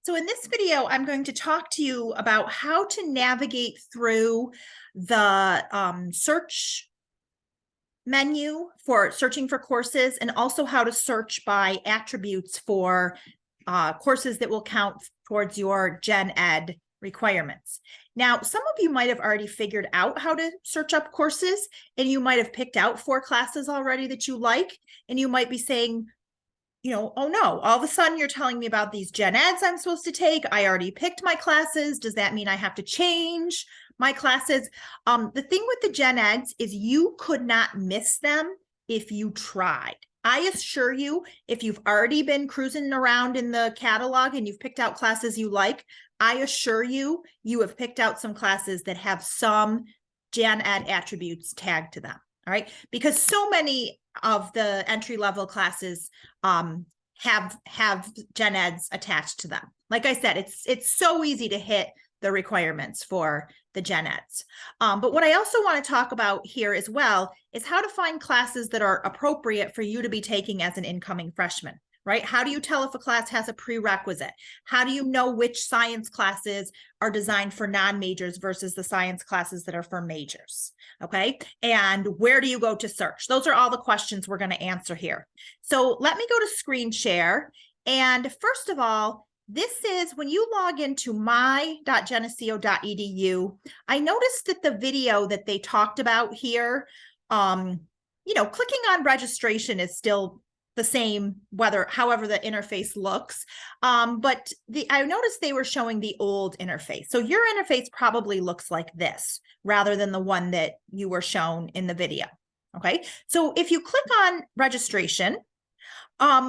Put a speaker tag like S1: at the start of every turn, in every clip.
S1: So in this video, I'm going to talk to you about how to navigate through the search menu for searching for courses, and also how to search by attributes for courses that will count towards your Gen Ed requirements. Now, some of you might have already figured out how to search up courses, and you might have picked out 4 classes already that you like, and you might be saying, oh no, all of a sudden you're telling me about these Gen Eds I'm supposed to take. I already picked my classes. Does that mean I have to change my classes? The thing with the Gen Eds is you could not miss them if you tried. I assure you, if you've already been cruising around in the catalog and you've picked out classes you like, I assure you, you have picked out some classes that have some Gen Ed attributes tagged to them. All right, because so many of the entry-level classes have Gen Eds attached to them. Like I said, it's so easy to hit the requirements for the Gen Eds. But what I also want to talk about here as well is how to find classes that are appropriate for you to be taking as an incoming freshman. Right? How do you tell if a class has a prerequisite? How do you know which science classes are designed for non-majors versus the science classes that are for majors? Okay. And where do you go to search? Those are all the questions we're going to answer here. So let me go to screen share. And first of all, this is when you log into my.geneseo.edu. I noticed that the video that they talked about here, clicking on registration is still the same, however the interface looks. But I noticed they were showing the old interface. So your interface probably looks like this rather than the one that you were shown in the video. Okay. So if you click on registration,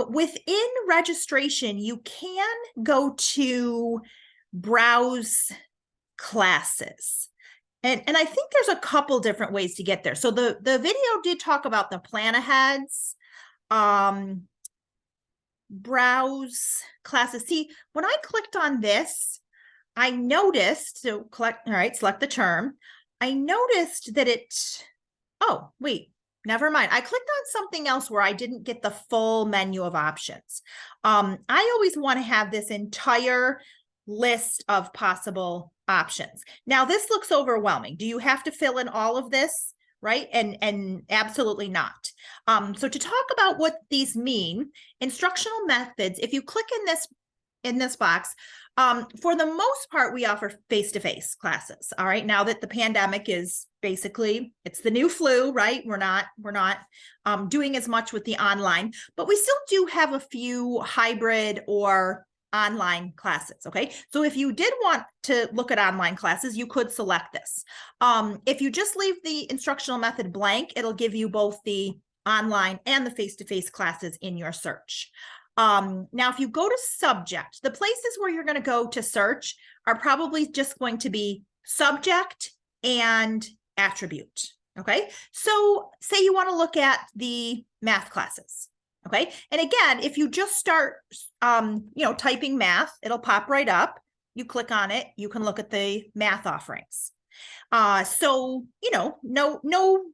S1: within registration, you can go to browse classes. And I think there's a couple different ways to get there. So the video did talk about the plan aheads, browse classes. See, when I clicked on this, I noticed, select the term. I noticed that oh, wait, never mind. I clicked on something else where I didn't get the full menu of options. I always want to have this entire list of possible options. Now, this looks overwhelming. Do you have to fill in all of this? Right? And absolutely not. So to talk about what these mean, instructional methods, if you click in this box, for the most part, we offer face-to-face classes. All right. Now that the pandemic is basically, it's the new flu, right? We're not doing as much with the online, but we still do have a few hybrid or online classes. Okay. So if you did want to look at online classes, you could select this. If you just leave the instructional method blank, it'll give you both the online and the face-to-face classes in your search. Now, if you go to subject, the places where you're going to go to search are probably just going to be subject and attribute. Okay. So say you want to look at the math classes. Okay. And again, if you just start, typing math, it'll pop right up. You click on it, you can look at the math offerings. So, no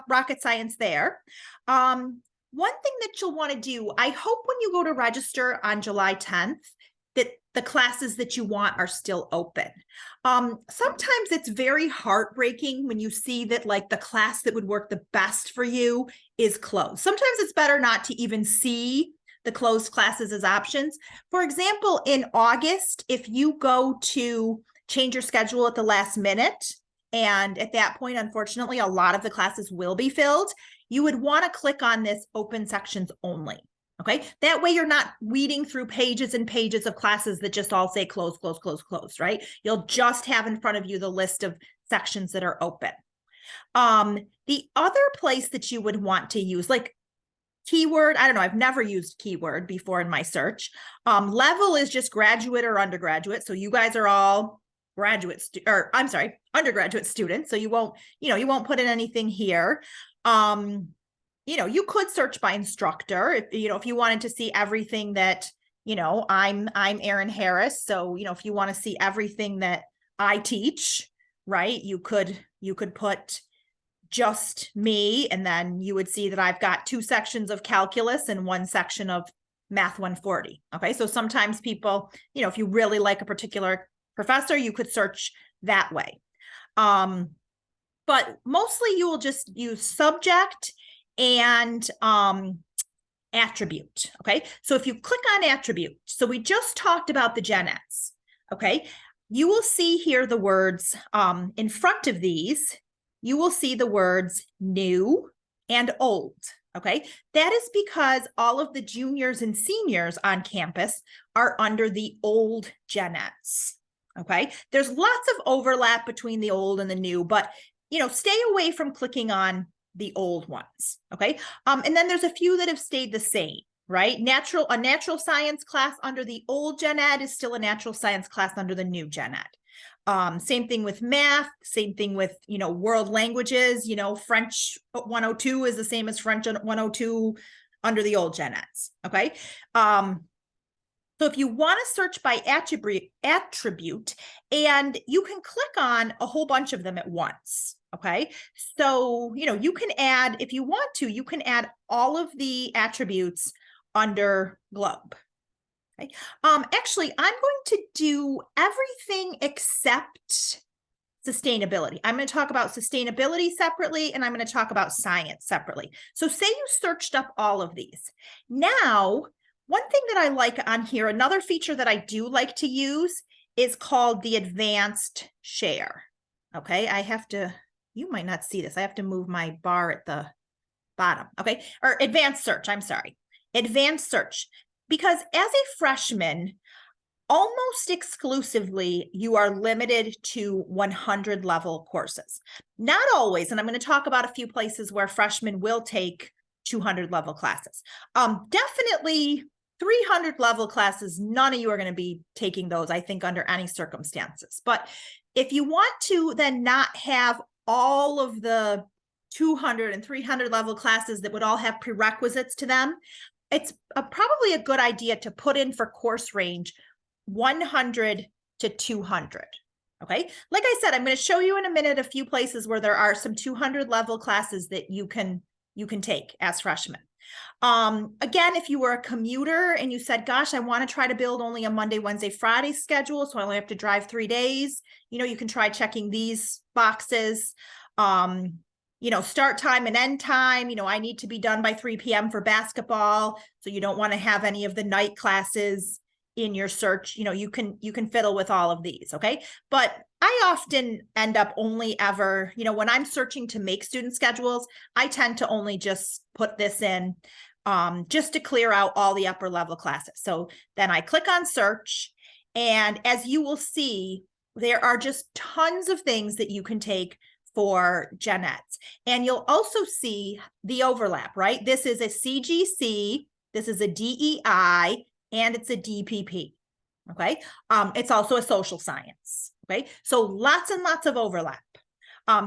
S1: rocket science there. One thing that you'll want to do, I hope when you go to register on July 10th, that the classes that you want are still open. Sometimes it's very heartbreaking when you see that like the class that would work the best for you is closed. Sometimes it's better not to even see the closed classes as options. For example, in August, if you go to change your schedule at the last minute, and at that point, unfortunately, a lot of the classes will be filled, you would want to click on this open sections only. Okay, that way you're not weeding through pages and pages of classes that just all say close, close, close, close, right? You'll just have in front of you the list of sections that are open. The other place that you would want to use, like keyword, I don't know, I've never used keyword before in my search. Level is just graduate or undergraduate. So you guys are all undergraduate students. So you won't put in anything here. You could search by instructor if you wanted to see everything that, I'm Erin Harris. So, if you want to see everything that I teach, right, you could put just me, and then you would see that I've got 2 sections of calculus and 1 section of Math 140. Okay, so sometimes people, you know, if you really like a particular professor, you could search that way. But mostly you will just use subject and attribute. Okay, so if you click on attribute, so we just talked about the gen eds. Okay, you will see here the words in front of these, you will see the words new and old. Okay, that is because all of the juniors and seniors on campus are under the old gen eds. Okay, there's lots of overlap between the old and the new, but you know, stay away from clicking on the old ones. Okay, and then there's a few that have stayed the same, right? A natural science class under the old gen ed is still a natural science class under the new gen ed. Same thing with math, same thing with, you know, world languages, you know, French 102 is the same as French 102 under the old gen eds. Okay. So if you want to search by attribute, and you can click on a whole bunch of them at once. Okay. So, you know, you can add, if you want to, you can add all of the attributes under globe. Okay. Actually, I'm going to do everything except sustainability. I'm going to talk about sustainability separately, and I'm going to talk about science separately. So say you searched up all of these. Now, one thing that I like on here, another feature that I do like to use is called the advanced share. Okay, I have to, you might not see this. I have to move my bar at the bottom. Okay, or advanced search, I'm sorry. Advanced search. Because as a freshman, almost exclusively, you are limited to 100 level courses. Not always, and I'm going to talk about a few places where freshmen will take 200 level classes. Definitely 300 level classes, none of you are going to be taking those, I think, under any circumstances. But if you want to then not have all of the 200 and 300 level classes that would all have prerequisites to them, it's probably a good idea to put in for course range 100 to 200. Okay, like I said, I'm going to show you in a minute a few places where there are some 200 level classes that you can take as freshmen. Again, if you were a commuter and you said, gosh, I want to try to build only a Monday, Wednesday, Friday schedule, so I only have to drive 3 days, you know, you can try checking these boxes. You know, start time and end time, you know, I need to be done by 3 p.m. for basketball, so you don't want to have any of the night classes in your search. You know, you can fiddle with all of these. Okay, but I often end up only ever, you know, when I'm searching to make student schedules, I tend to only just put this in just to clear out all the upper level classes. So then I click on search, and as you will see, there are just tons of things that you can take for gen eds. And you'll also see the overlap, right? This is a CGC, this is a DEI, and it's a DPP. Okay. It's also a social science. Okay. So lots and lots of overlap.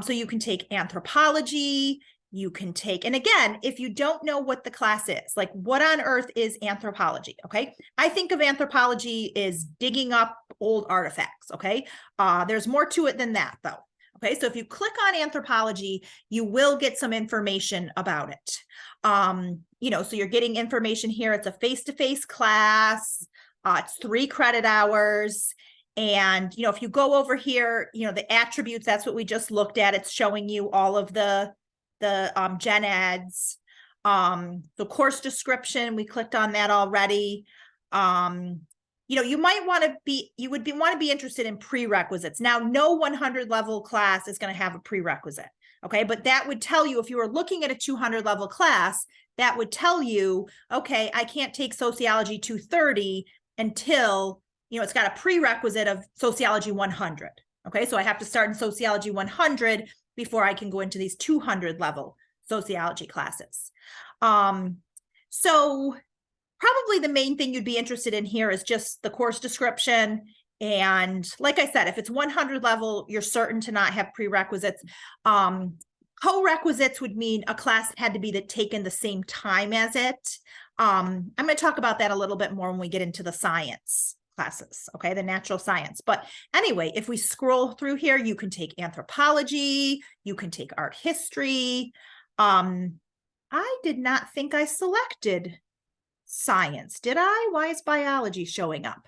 S1: So you can take anthropology, you can take, and again, if you don't know what the class is, like what on earth is anthropology? Okay. I think of anthropology as digging up old artifacts. Okay. There's more to it than that though. Okay, so if you click on anthropology, you will get some information about it. You know, so you're getting information here. It's a face-to-face class. It's 3 credit hours. And, you know, if you go over here, you know, the attributes, that's what we just looked at. It's showing you all of the gen eds. The course description, we clicked on that already. You know, you might want to be, want to be interested in prerequisites. Now, no 100 level class is going to have a prerequisite. Okay. But that would tell you, if you were looking at a 200 level class, that would tell you, okay, I can't take sociology 230 until, you know, it's got a prerequisite of sociology 100. Okay. So I have to start in sociology 100 before I can go into these 200 level sociology classes. So probably the main thing you'd be interested in here is just the course description. And like I said, if it's 100 level, you're certain to not have prerequisites. Co-requisites would mean a class had to be taken the same time as it. I'm going to talk about that a little bit more when we get into the science classes, okay, the natural science. But anyway, if we scroll through here, you can take anthropology, you can take art history. I did not think I selected science. Did I? Why is biology showing up?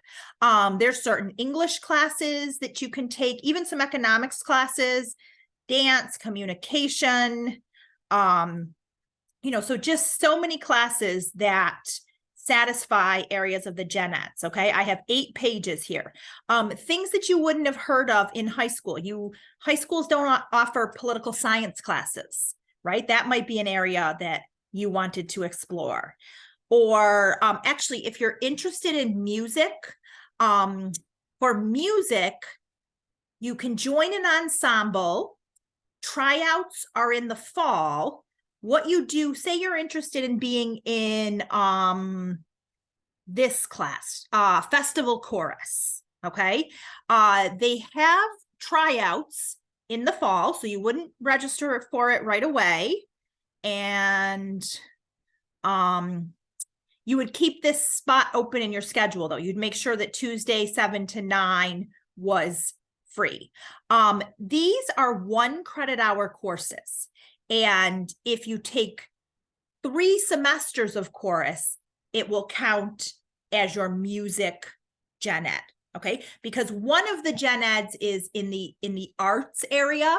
S1: There's certain English classes that you can take, even some economics classes, dance, communication, so just so many classes that satisfy areas of the gen eds. Okay, I have 8 pages here. Things that you wouldn't have heard of in high school. High schools don't offer political science classes, right? That might be an area that you wanted to explore. Or actually, if you're interested in music, for music, you can join an ensemble. Tryouts are in the fall. What you do, say you're interested in being in this class, festival chorus, okay? They have tryouts in the fall, so you wouldn't register for it right away. And you would keep this spot open in your schedule, though. You'd make sure that Tuesday 7 to 9 was free. These are 1 credit hour courses. And if you take 3 semesters of chorus, it will count as your music gen ed, okay? Because one of the gen eds is in the arts area,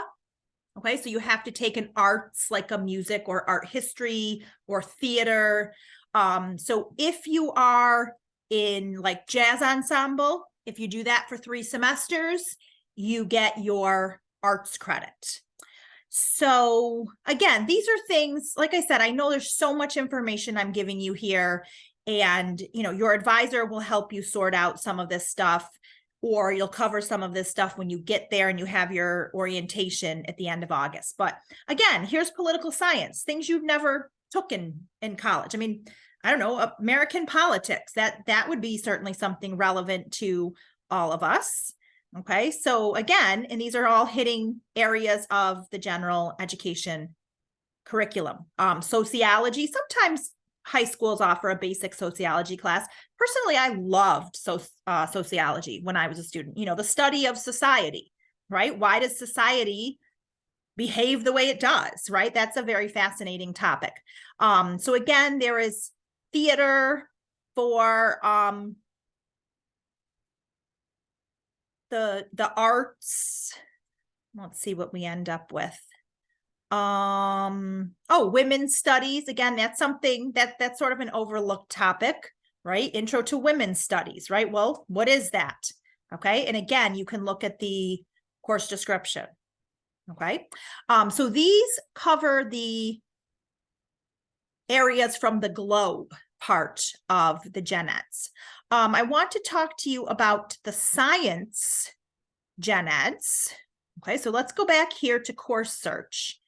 S1: okay? So you have to take an arts, like a music or art history or theater. So if you are in like jazz ensemble, if you do that for 3 semesters, you get your arts credit. So again, these are things, like I said, I know there's so much information I'm giving you here, and your advisor will help you sort out some of this stuff, or you'll cover some of this stuff when you get there and you have your orientation at the end of August. But again, here's political science, things you've never took in college. I mean, I don't know, American politics, that would be certainly something relevant to all of us. Okay, so again, and these are all hitting areas of the general education curriculum. Sociology, sometimes high schools offer a basic sociology class. Personally, I loved sociology when I was a student. The study of society, right? Why does society behave the way it does, right? That's a very fascinating topic. So again, there is theater for the arts. Let's see what we end up with. Women's studies. Again, that's something that's sort of an overlooked topic, right? Intro to women's studies, right? Well, what is that? Okay. And again, you can look at the course description. Okay. So these cover the areas from the globe part of the gen eds. I want to talk to you about the science gen eds. Okay, so let's go back here to course search.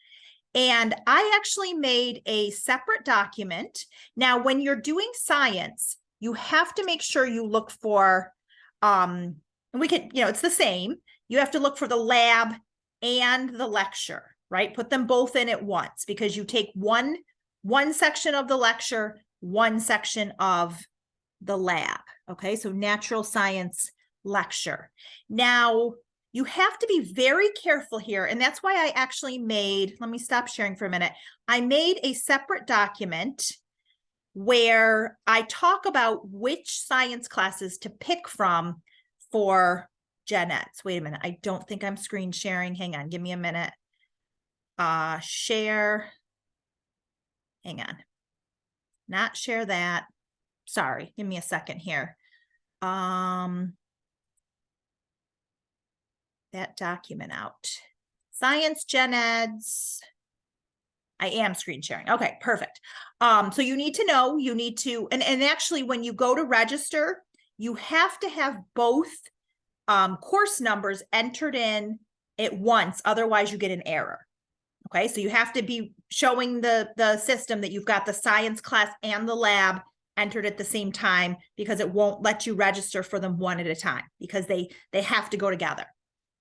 S1: And I actually made a separate document. Now, when you're doing science, you have to make sure you look for, and we can, it's the same. You have to look for the lab and the lecture, right? Put them both in at once, because you take one section of the lecture, one section of the lab. Okay, so natural science lecture. Now, you have to be very careful here, and that's why I actually let me stop sharing for a minute. I made a separate document where I talk about which science classes to pick from for gen eds. Wait a minute, I don't think I'm screen sharing. Hang on, give me a minute. Share. Hang on. Not share that. Sorry, give me a second here. That document out. Science gen eds. I am screen sharing. Okay, perfect. So you need to know, and actually when you go to register, you have to have both course numbers entered in at once, otherwise you get an error. Okay, so you have to be showing the system that you've got the science class and the lab entered at the same time, because it won't let you register for them one at a time, because they have to go together,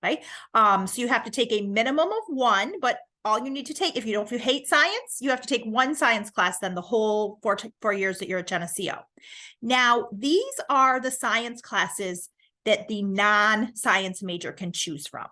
S1: right? So you have to take a minimum of 1, but all you need to take, if you hate science, you have to take 1 science class, then the whole 4 years that you're at Geneseo. Now, these are the science classes that the non-science major can choose from.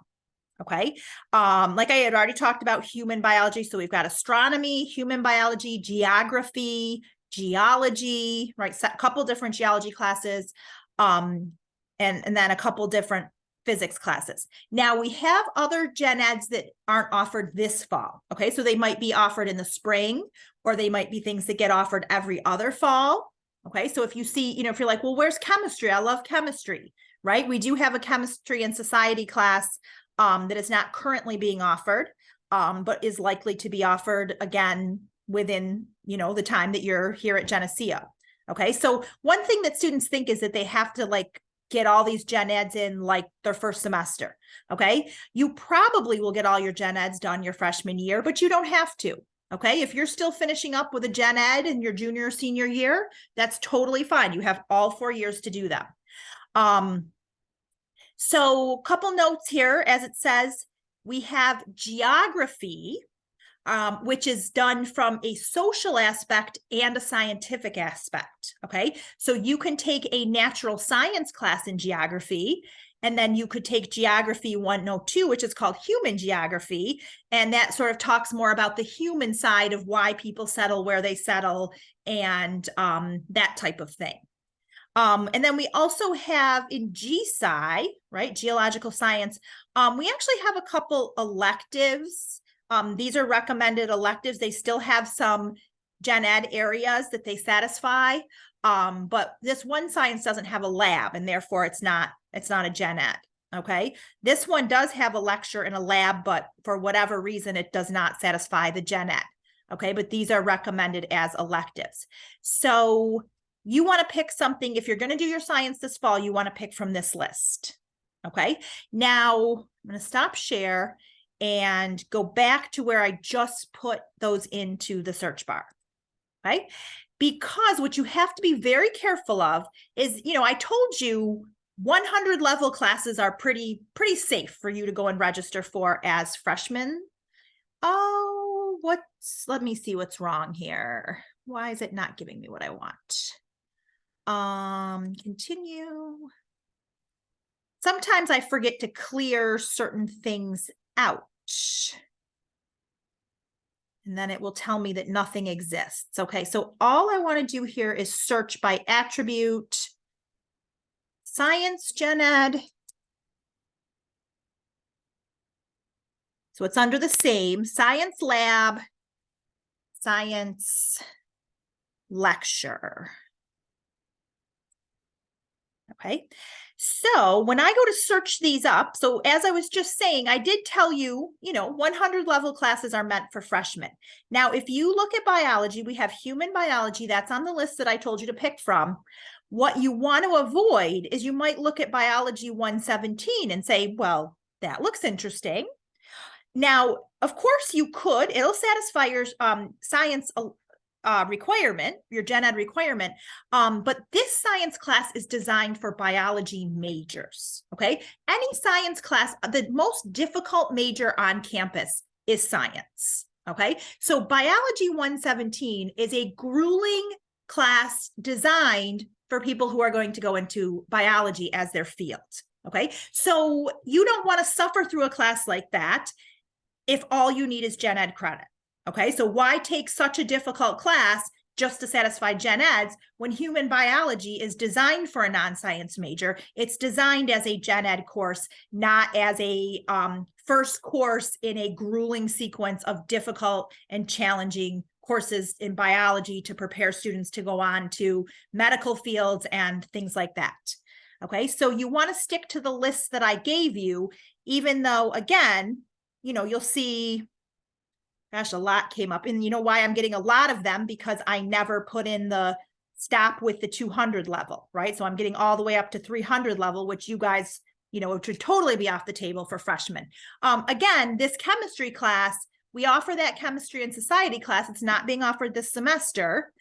S1: Okay. Like I had already talked about human biology. So we've got astronomy, human biology, geography, geology, right? A couple different geology classes, and then a couple different physics classes. Now we have other gen eds that aren't offered this fall. Okay, so they might be offered in the spring, or they might be things that get offered every other fall. Okay, so if you see, if you're like, well, where's chemistry? I love chemistry, right? We do have a chemistry and society class that is not currently being offered, but is likely to be offered again within, the time that you're here at Geneseo. Okay, so one thing that students think is that they have to like get all these gen eds in like their first semester. Okay, you probably will get all your gen eds done your freshman year, but you don't have to. Okay, if you're still finishing up with a gen ed in your junior or senior year, that's totally fine. You have all 4 years to do them. So a couple notes here, as it says, we have geography, which is done from a social aspect and a scientific aspect. Okay, so you can take a natural science class in geography, and then you could take geography 102, which is called human geography. And that sort of talks more about the human side of why people settle where they settle and that type of thing. And then we also have in GSci, right, geological science, we actually have a couple electives. These are recommended electives. They still have some gen ed areas that they satisfy, but this one science doesn't have a lab, and therefore it's not a gen ed. Okay, this one does have a lecture and a lab, but for whatever reason it does not satisfy the gen ed. Okay, but these are recommended as electives. So you want to pick something. If you're going to do your science this fall, you want to pick from this list. Okay, now I'm going to stop share and go back to where I just put those into the search bar. Okay, because what you have to be very careful of is, I told you 100 level classes are pretty safe for you to go and register for as freshmen. Oh, let me see what's wrong here. Why is it not giving me what I want? Continue. Sometimes I forget to clear certain things out. And then it will tell me that nothing exists. Okay, so all I want to do here is search by attribute, science gen ed. So it's under the same, science lab, science lecture. Okay, so when I go to search these up, so as I was just saying, I did tell you, 100 level classes are meant for freshmen. Now, if you look at biology, we have human biology. That's on the list that I told you to pick from. What you want to avoid is you might look at biology 117 and say, well, that looks interesting. Now, of course, you could. It'll satisfy your science requirement, your gen ed requirement, but this science class is designed for biology majors. Okay, any science class, the most difficult major on campus is science. Okay, so biology 117 is a grueling class designed for people who are going to go into biology as their field. Okay, so you don't want to suffer through a class like that if all you need is gen ed credit. Okay, so why take such a difficult class just to satisfy gen eds when human biology is designed for a non-science major? It's designed as a gen ed course, not as a first course in a grueling sequence of difficult and challenging courses in biology to prepare students to go on to medical fields and things like that. Okay, so you want to stick to the list that I gave you, even though, again, you'll see, gosh, a lot came up. And you know why I'm getting a lot of them? Because I never put in the stop with the 200 level, right? So I'm getting all the way up to 300 level, which you guys, should totally be off the table for freshmen. Again, this chemistry class, we offer that chemistry and society class. It's not being offered this semester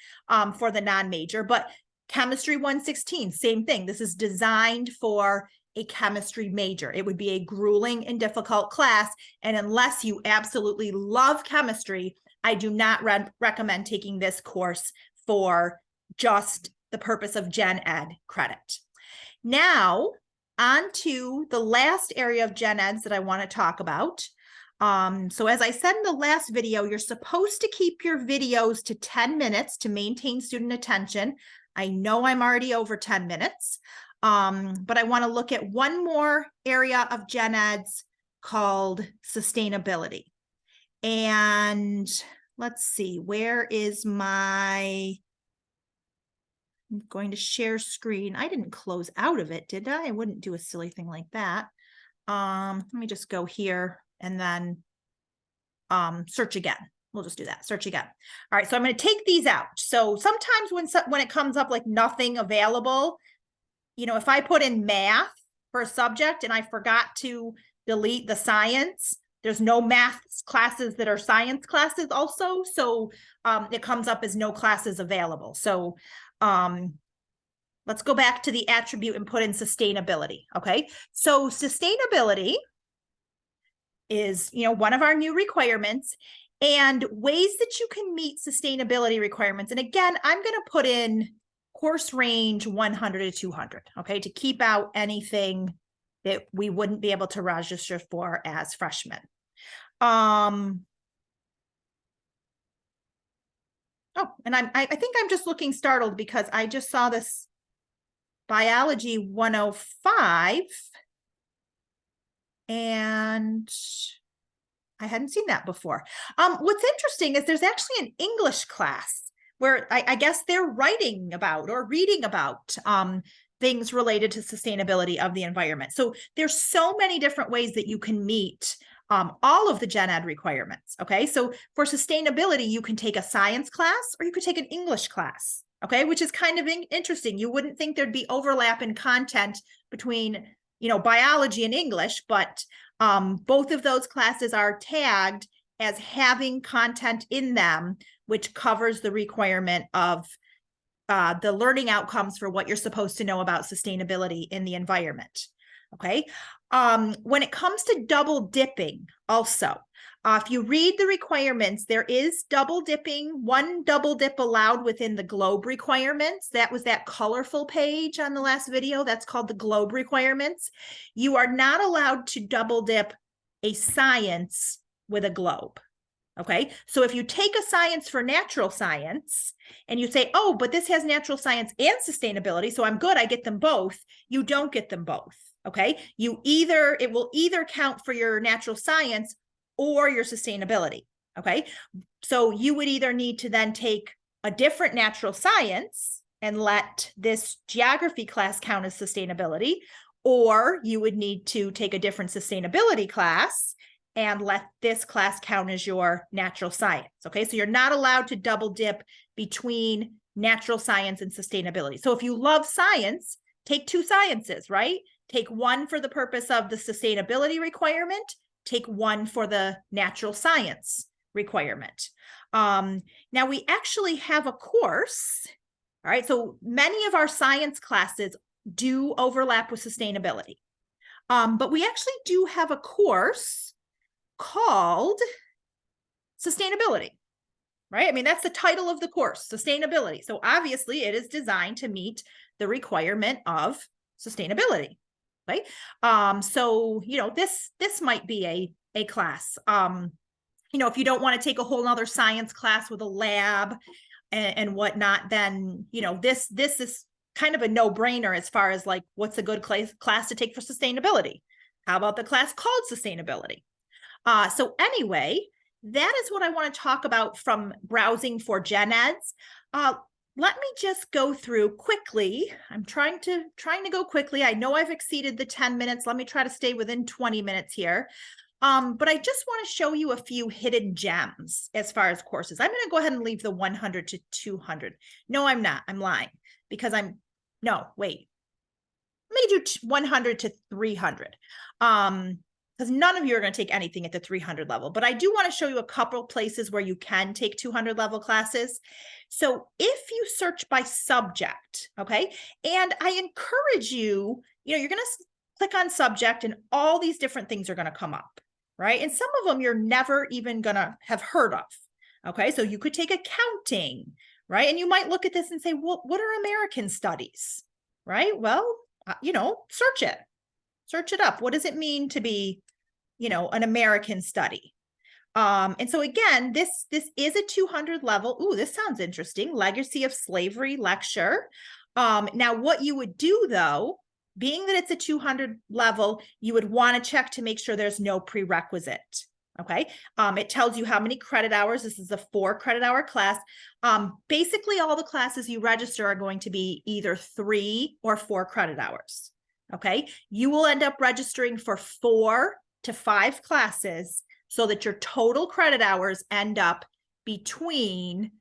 S1: for the non-major, but chemistry 116, same thing. This is designed for a chemistry major. It would be a grueling and difficult class. And unless you absolutely love chemistry, I do not recommend taking this course for just the purpose of gen ed credit. Now, on to the last area of gen eds that I want to talk about. So as I said in the last video, you're supposed to keep your videos to 10 minutes to maintain student attention. I know I'm already over 10 minutes, but I want to look at one more area of gen eds called sustainability. And let's see, where is I'm going to share screen. I didn't close out of it, did I? I wouldn't do a silly thing like that. Let me just go here and then search again. We'll just do that, search again. All right, so I'm going to take these out. So sometimes when it comes up like nothing available, you know, if I put in math for a subject and I forgot to delete the science, there's no math classes that are science classes also. So it comes up as no classes available. So let's go back to the attribute and put in sustainability. Okay, so sustainability is, you know, one of our new requirements, and ways that you can meet sustainability requirements. And again, I'm going to put in course range 100 to 200, okay, to keep out anything that we wouldn't be able to register for as freshmen. Oh, and I think I'm just looking startled because I just saw this biology 105 and I hadn't seen that before. What's interesting is there's actually an English class where I guess they're writing about or reading about things related to sustainability of the environment. So there's so many different ways that you can meet all of the gen ed requirements. Okay, so for sustainability, you can take a science class or you could take an English class. Okay, which is kind of interesting. You wouldn't think there'd be overlap in content between, you know, biology and English, but both of those classes are tagged as having content in them, which covers the requirement of the learning outcomes for what you're supposed to know about sustainability in the environment. Okay. When it comes to double dipping also, if you read the requirements, there is double dipping, one double dip allowed within the globe requirements. That was that colorful page on the last video. That's called the globe requirements. You are not allowed to double dip a science with a globe. Okay, so if you take a science for natural science and you say, oh, but this has natural science and sustainability, so I'm good, I get them both, you don't get them both. Okay, it will either count for your natural science or your sustainability. Okay, so you would either need to then take a different natural science and let this geography class count as sustainability, or you would need to take a different sustainability class and let this class count as your natural science. Okay, so you're not allowed to double dip between natural science and sustainability. So if you love science, take two sciences, right? Take one for the purpose of the sustainability requirement, take one for the natural science requirement. Now we actually have a course, all right? So many of our science classes do overlap with sustainability, but we actually do have a course called sustainability, right? I mean, that's the title of the course, sustainability. So obviously it is designed to meet the requirement of sustainability. Right. So, you know, this might be a class. You know, if you don't want to take a whole nother science class with a lab and whatnot, then, you know, this is kind of a no-brainer as far as like what's a good class to take for sustainability. How about the class called sustainability? So anyway, that is what I want to talk about from browsing for gen eds. Let me just go through quickly. I'm trying to go quickly. I know I've exceeded the 10 minutes. Let me try to stay within 20 minutes here. But I just want to show you a few hidden gems as far as courses. I'm going to go ahead and leave the 100 to 200. No, I'm not. I'm lying because no, wait. Let me do 100 to 300. Because none of you are going to take anything at the 300 level, but I do want to show you a couple places where you can take 200 level classes. So if you search by subject, okay, and I encourage you, you know, you're going to click on subject and all these different things are going to come up, right? And some of them you're never even going to have heard of, okay? So you could take accounting, right? And you might look at this and say, well, what are American studies, right? Well, you know, search it up. What does it mean to be an American study. And so again, this is a 200 level. Ooh, this sounds interesting. Legacy of Slavery lecture. Now what you would do though, being that it's a 200 level, you would want to check to make sure there's no prerequisite. Okay. It tells you how many credit hours. This is a 4 credit hour class. Basically all the classes you register are going to be either 3 or 4 credit hours. Okay. You will end up registering for 4 to 5 classes so that your total credit hours end up between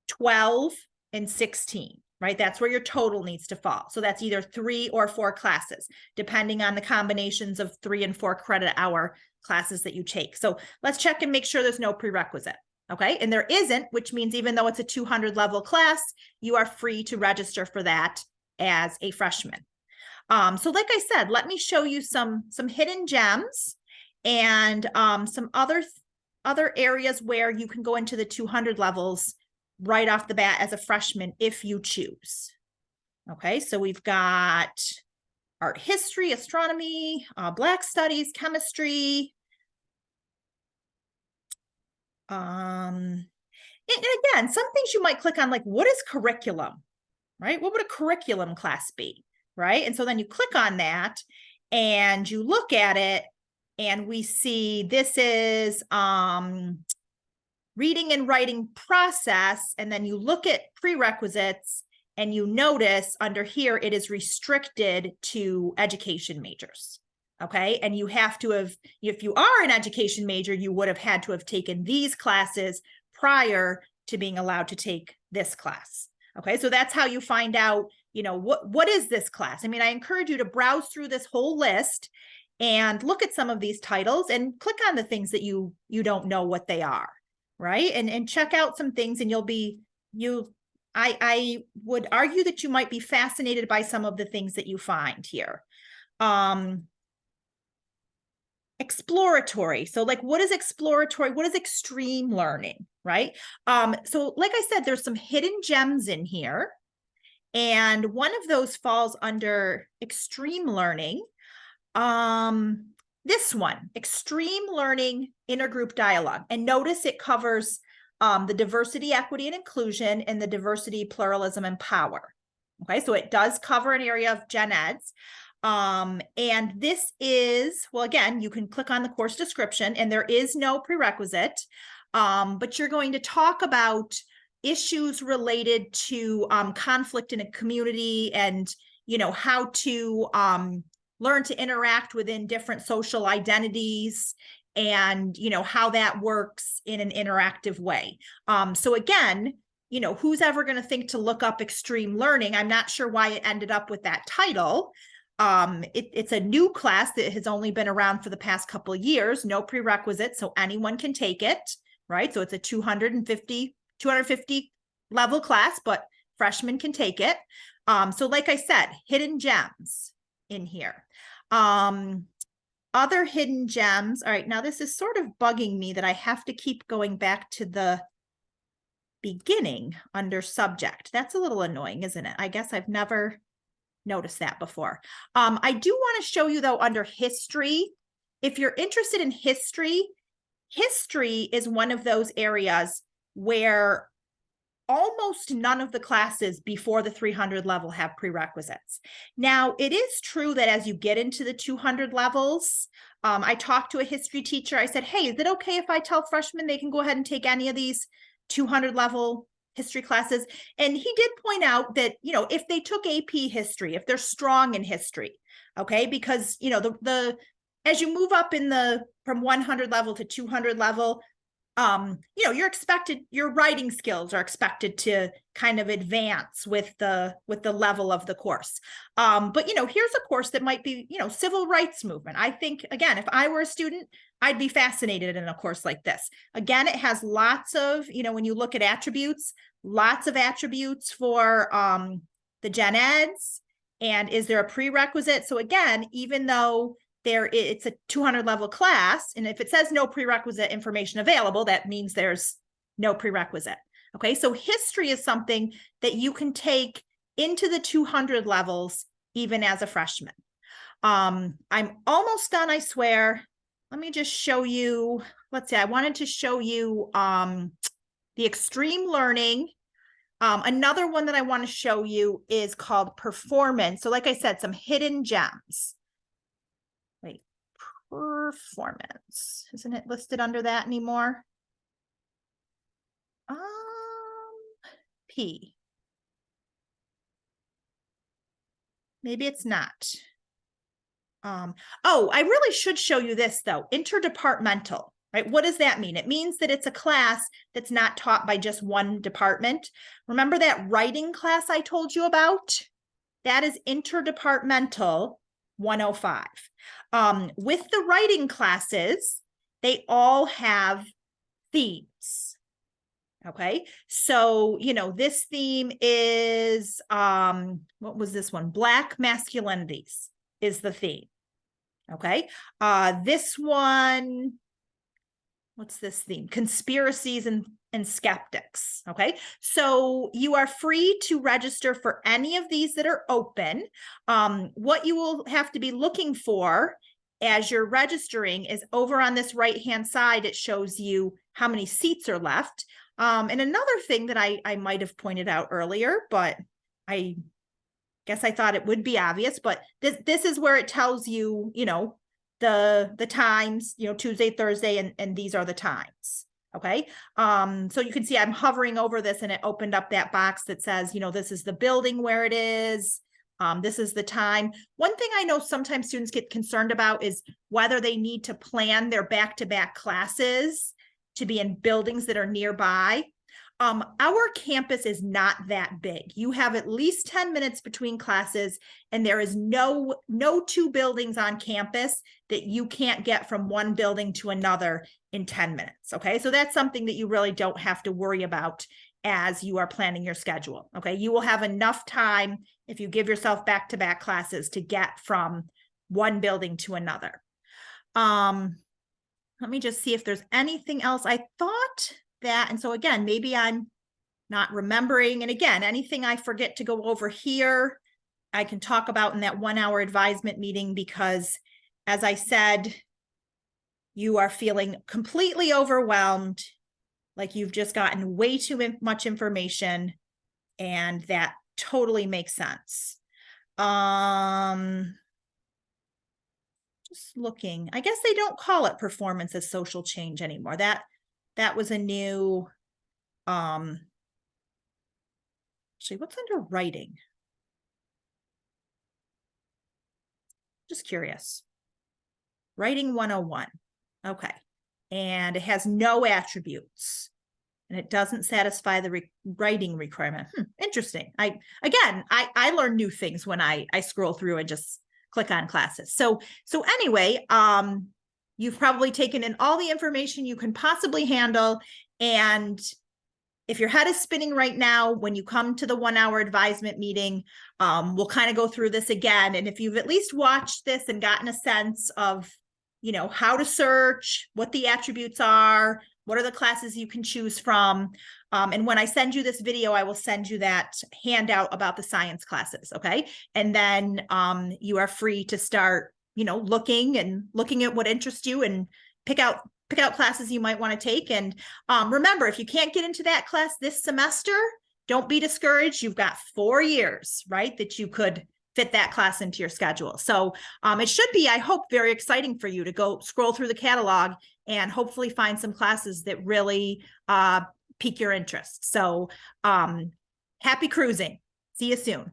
S1: 12 and 16, right? That's where your total needs to fall. So that's either 3 or 4 classes, depending on the combinations of 3 and 4 credit hour classes that you take. So let's check and make sure there's no prerequisite. Okay. And there isn't, which means even though it's a 200 level class, you are free to register for that as a freshman. So like I said, let me show you some hidden gems and some other areas where you can go into the 200 levels right off the bat as a freshman if you choose. Okay, so we've got art history, astronomy, Black studies, chemistry. And again, some things you might click on, like what is curriculum, right? What would a curriculum class be, right? And so then you click on that and you look at it and we see this is reading and writing process. And then you look at prerequisites and you notice under here, it is restricted to education majors. Okay. And you have to have, if you are an education major, you would have had to have taken these classes prior to being allowed to take this class. Okay. So that's how you find out, what is this class? I mean, I encourage you to browse through this whole list and look at some of these titles and click on the things that you don't know what they are, right? And check out some things and I would argue that you might be fascinated by some of the things that you find here. Exploratory. So like, what is exploratory? What is extreme learning, right? So like I said, there's some hidden gems in here. And one of those falls under extreme learning. This one, extreme learning intergroup dialogue. And notice it covers the diversity, equity, and inclusion, and the diversity, pluralism, and power. Okay, so it does cover an area of gen eds. And this is, well, again, you can click on the course description and there is no prerequisite, but you're going to talk about issues related to conflict in a community and, how to learn to interact within different social identities and, how that works in an interactive way. So again, who's ever going to think to look up extreme learning? I'm not sure why it ended up with that title. It's a new class that has only been around for the past couple of years, no prerequisite, so anyone can take it, right? So it's a 250 level class, but freshmen can take it. So like I said, hidden gems in here. Other hidden gems. All right, now this is sort of bugging me that I have to keep going back to the beginning under subject. That's a little annoying, isn't it? I guess I've never noticed that before. I do want to show you though under history. If you're interested in history, history is one of those areas where almost none of the classes before the 300 level have prerequisites. Now, it is true that as you get into the 200 levels, I talked to a history teacher. I said, hey, is it okay if I tell freshmen they can go ahead and take any of these 200 level history classes? And he did point out that, if they took AP history, if they're strong in history, okay, because, as you move up from 100 level to 200 level, your writing skills are expected to kind of advance with the level of the course. But, here's a course that might be, civil rights movement. I think, again, if I were a student, I'd be fascinated in a course like this. Again, it has lots of, when you look at attributes, lots of attributes for the gen eds. And is there a prerequisite? So again, even though it's a 200 level class, and if it says no prerequisite information available, that means there's no prerequisite. Okay, so history is something that you can take into the 200 levels even as a freshman. I'm almost done, I swear. let me just show you, let's see, I wanted to show you the extreme learning. Another one that I want to show you is called performance. So like I said, some hidden gems. Wait, performance. Isn't it listed under that anymore? P. Maybe it's not. Oh, I really should show you this though. Interdepartmental, right? What does that mean? It means that it's a class that's not taught by just one department. Remember that writing class I told you about? That is interdepartmental 105. With the writing classes, they all have themes. Okay, so, you know, this theme is, what was this one? Black masculinities is the theme. Okay, this one, what's this theme? Conspiracies and skeptics. Okay, so you are free to register for any of these that are open. What you will have to be looking for as you're registering is over on this right-hand side, it shows you how many seats are left. And another thing that I might have pointed out earlier, but I guess I thought it would be obvious, but this is where it tells you, you know, the times, you know, Tuesday, Thursday, and these are the times. Okay. So you can see I'm hovering over this and it opened up that box that says, you know, this is the building where it is. This is the time. One thing I know sometimes students get concerned about is whether they need to plan their back-to-back classes to be in buildings that are nearby. Our campus is not that big. You have at least 10 minutes between classes, and there is no two buildings on campus that you can't get from one building to another in 10 minutes. Okay, so that's something that you really don't have to worry about as you are planning your schedule. Okay, you will have enough time if you give yourself back-to-back classes to get from one building to another. Let me just see if there's anything else. I thought that, and so again, maybe I'm not remembering. And again, anything I forget to go over here, I can talk about in that 1 hour advisement meeting, because as I said, you are feeling completely overwhelmed, like you've just gotten way too much information, and that totally makes sense. Just looking, I guess they don't call it performance as social change anymore. That was a new, actually, what's under writing? Just curious. Writing 101. Okay. And it has no attributes, and it doesn't satisfy the writing requirement. Interesting. I learn new things when I scroll through and just click on classes. So anyway, you've probably taken in all the information you can possibly handle. And if your head is spinning right now, when you come to the 1 hour advisement meeting, we'll kind of go through this again. And if you've at least watched this and gotten a sense of, you know, how to search, what the attributes are, what are the classes you can choose from. And when I send you this video, I will send you that handout about the science classes. Okay. And then you are free to start, you know, looking at what interests you and pick out classes you might want to take. And remember, if you can't get into that class this semester, don't be discouraged. You've got 4 years, right, that you could fit that class into your schedule. So it should be, I hope, very exciting for you to go scroll through the catalog and hopefully find some classes that really pique your interest. So happy cruising. See you soon.